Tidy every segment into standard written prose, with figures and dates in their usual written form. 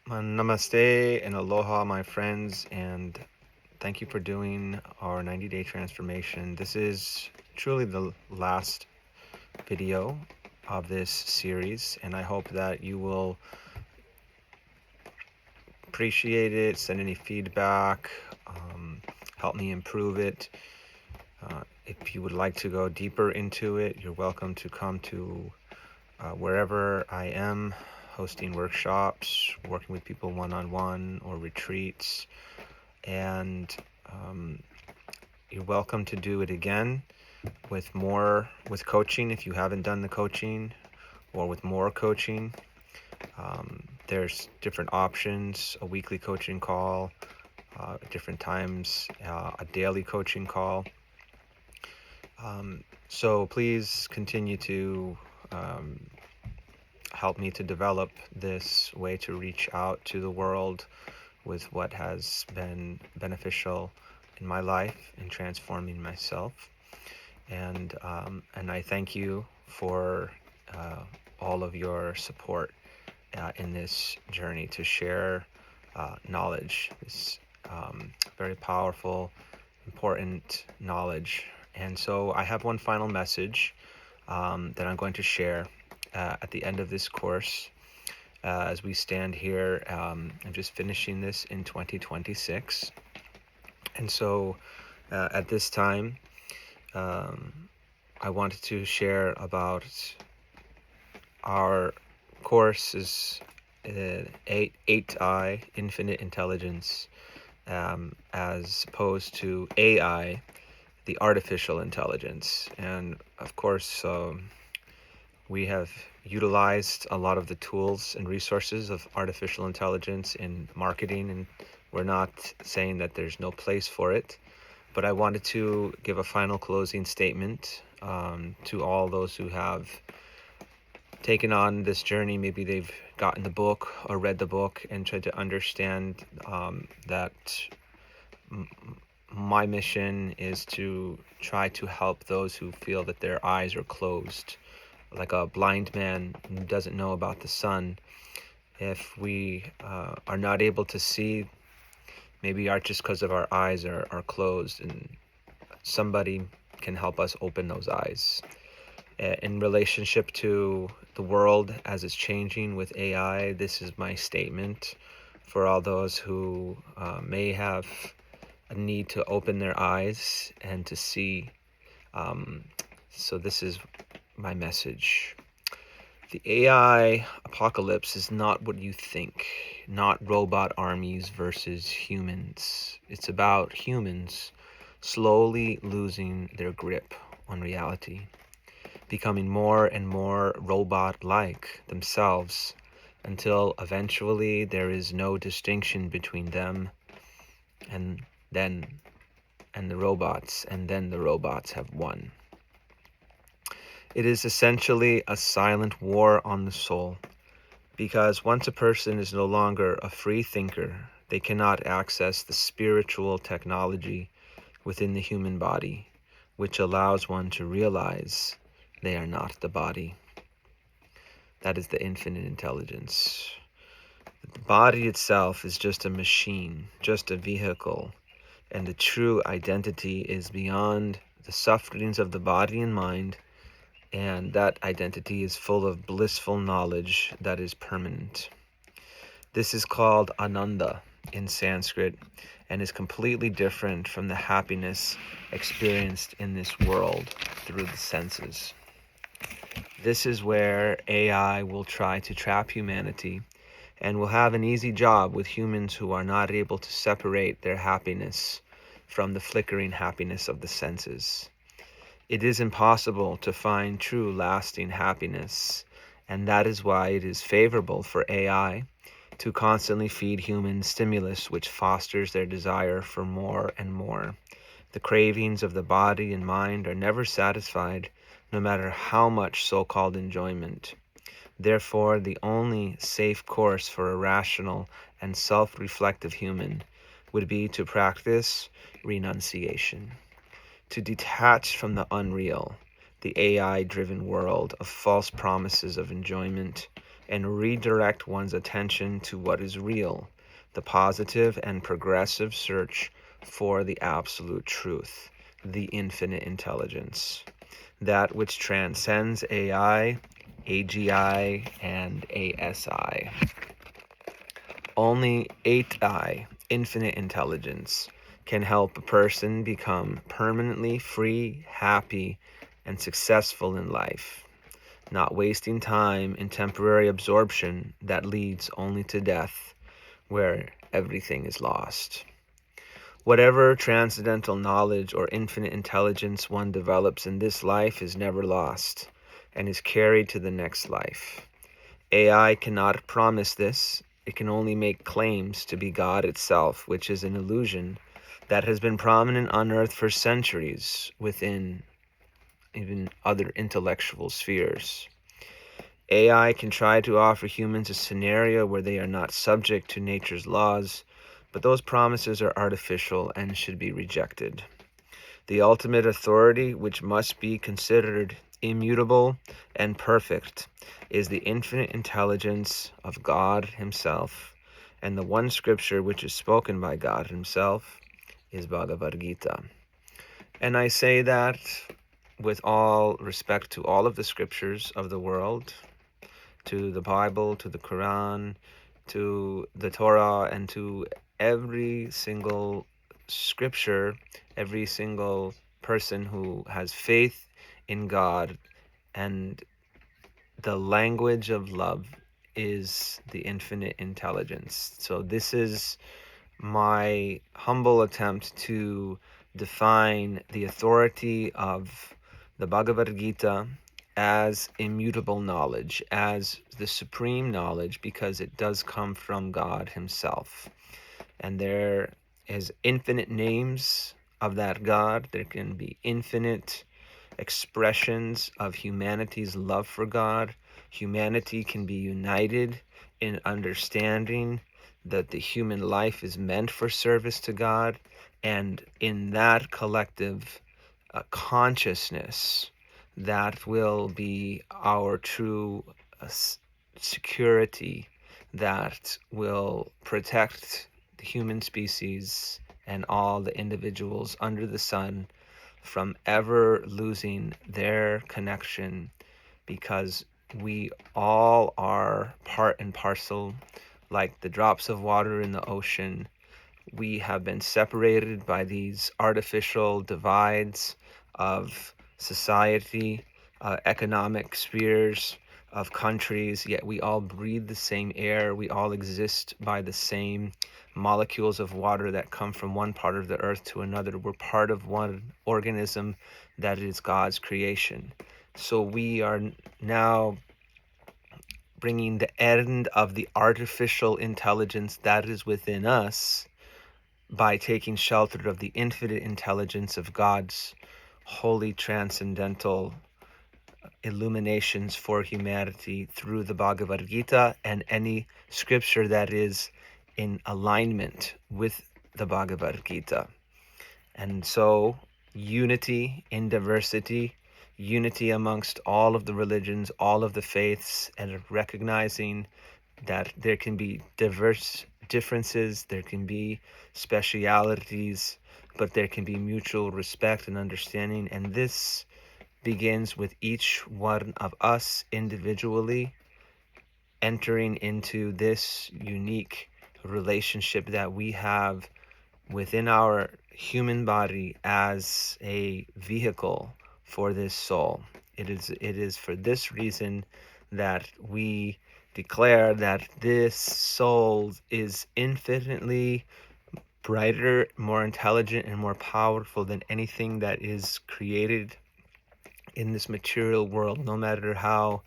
Namaste and aloha, my friends, and thank you for doing our 90-day transformation. This is truly the last video of this series, and I hope that you will appreciate it, send any feedback, help me improve it. If you would like to go deeper into it, you're welcome to come to wherever I am, hosting workshops, working with people one-on-one or retreats. And you're welcome to do it again with coaching if you haven't done the coaching, or with more coaching. There's different options: a weekly coaching call, at different times, a daily coaching call. So please continue to help me to develop this way to reach out to the world with what has been beneficial in my life in transforming myself. And I thank you for all of your support in this journey to share knowledge, this very powerful, important knowledge. And so I have one final message that I'm going to share at the end of this course. As we stand here, I'm just finishing this in 2026. And so at this time, I wanted to share about our course is 8I, Infinite Intelligence, as opposed to AI, the Artificial Intelligence. And of course, we have utilized a lot of the tools and resources of artificial intelligence in marketing, and we're not saying that there's no place for it. But I wanted to give a final closing statement to all those who have taken on this journey. Maybe they've gotten the book or read the book and tried to understand that my mission is to try to help those who feel that their eyes are closed, like a blind man who doesn't know about the sun. If we are not able to see, maybe just because of our eyes are closed, and somebody can help us open those eyes. In relationship to the world as it's changing with AI, this is my statement for all those who may have a need to open their eyes and to see. So this is my message. The AI apocalypse is not what you think, not robot armies versus humans. It's about humans slowly losing their grip on reality, becoming more and more robot-like themselves, until eventually there is no distinction between them and then and the robots, and then the robots have won. It is essentially a silent war on the soul, because once a person is no longer a free thinker, they cannot access the spiritual technology within the human body, which allows one to realize they are not the body. That is the infinite intelligence. The body itself is just a machine, just a vehicle, and the true identity is beyond the sufferings of the body and mind, and that identity is full of blissful knowledge that is permanent. This is called Ananda in Sanskrit, and is completely different from the happiness experienced in this world through the senses. This is where AI will try to trap humanity and will have an easy job with humans who are not able to separate their happiness from the flickering happiness of the senses. It is impossible to find true lasting happiness, and that is why it is favorable for AI to constantly feed humans stimulus which fosters their desire for more and more. The cravings of the body and mind are never satisfied, no matter how much so-called enjoyment. Therefore, the only safe course for a rational and self-reflective human would be to practice renunciation, to detach from the unreal, the AI-driven world of false promises of enjoyment, and redirect one's attention to what is real, the positive and progressive search for the absolute truth, the infinite intelligence, that which transcends AI, AGI, and ASI. Only 8I, infinite intelligence, can help a person become permanently free, happy, and successful in life, not wasting time in temporary absorption that leads only to death, where everything is lost. Whatever transcendental knowledge or infinite intelligence one develops in this life is never lost and is carried to the next life. AI cannot promise this. It can only make claims to be God itself, which is an illusion that has been prominent on Earth for centuries within even other intellectual spheres. AI can try to offer humans a scenario where they are not subject to nature's laws, but those promises are artificial and should be rejected. The ultimate authority, which must be considered immutable and perfect, is the infinite intelligence of God Himself, and the one scripture which is spoken by God Himself is Bhagavad Gita. And I say that with all respect to all of the scriptures of the world, to the Bible, to the Quran, to the Torah, and to every single scripture, every single person who has faith in God, and the language of love is the infinite intelligence. So this is my humble attempt to define the authority of the Bhagavad Gita as immutable knowledge, as the supreme knowledge, because it does come from God Himself. And there is infinite names of that God. There can be infinite expressions of humanity's love for God. Humanity can be united in understanding that the human life is meant for service to God, and in that collective consciousness, that will be our true security that will protect the human species and all the individuals under the sun from ever losing their connection, because we all are part and parcel, like the drops of water in the ocean. We have been separated by these artificial divides of society, economic spheres, of countries, yet we all breathe the same air. We all exist by the same molecules of water that come from one part of the earth to another. We're part of one organism that is God's creation. So we are now bringing the end of the artificial intelligence that is within us by taking shelter of the infinite intelligence of God's holy transcendental illuminations for humanity through the Bhagavad Gita and any scripture that is in alignment with the Bhagavad Gita. And so unity in diversity, unity amongst all of the religions, all of the faiths, and recognizing that there can be diverse differences, there can be specialities, but there can be mutual respect and understanding. And this begins with each one of us individually entering into this unique relationship that we have within our human body as a vehicle for this soul. It is for this reason that we declare that this soul is infinitely brighter, more intelligent, and more powerful than anything that is created in this material world, no matter how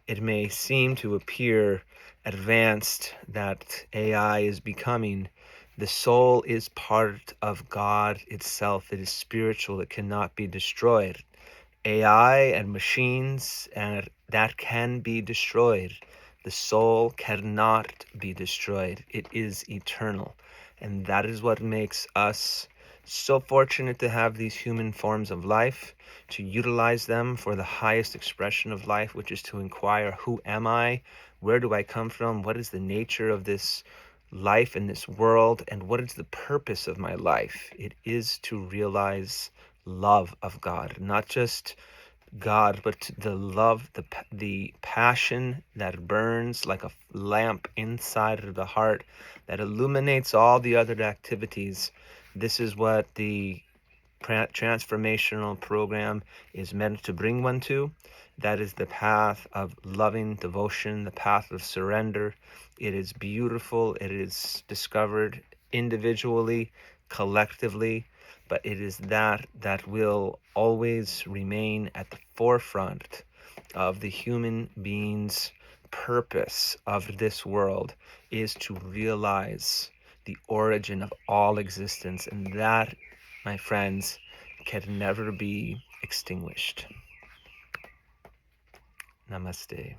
it may seem to appear advanced that AI is becoming. The soul is part of God itself. It is spiritual. It cannot be destroyed. AI and machines and that can be destroyed. The soul cannot be destroyed. It is eternal. And that is what makes us So fortunate to have these human forms of life, to utilize them for the highest expression of life, which is to inquire, who am I? Where do I come from? What is the nature of this life in this world? And what is the purpose of my life? It is to realize love of God, not just God, but the love, the passion that burns like a lamp inside of the heart that illuminates all the other activities. This is what the transformational program is meant to bring one to. That is the path of loving devotion, the path of surrender. It is beautiful. It is discovered individually, collectively, but it is that will always remain at the forefront of the human being's purpose of this world, is to realize the origin of all existence, and that, my friends, can never be extinguished. Namaste.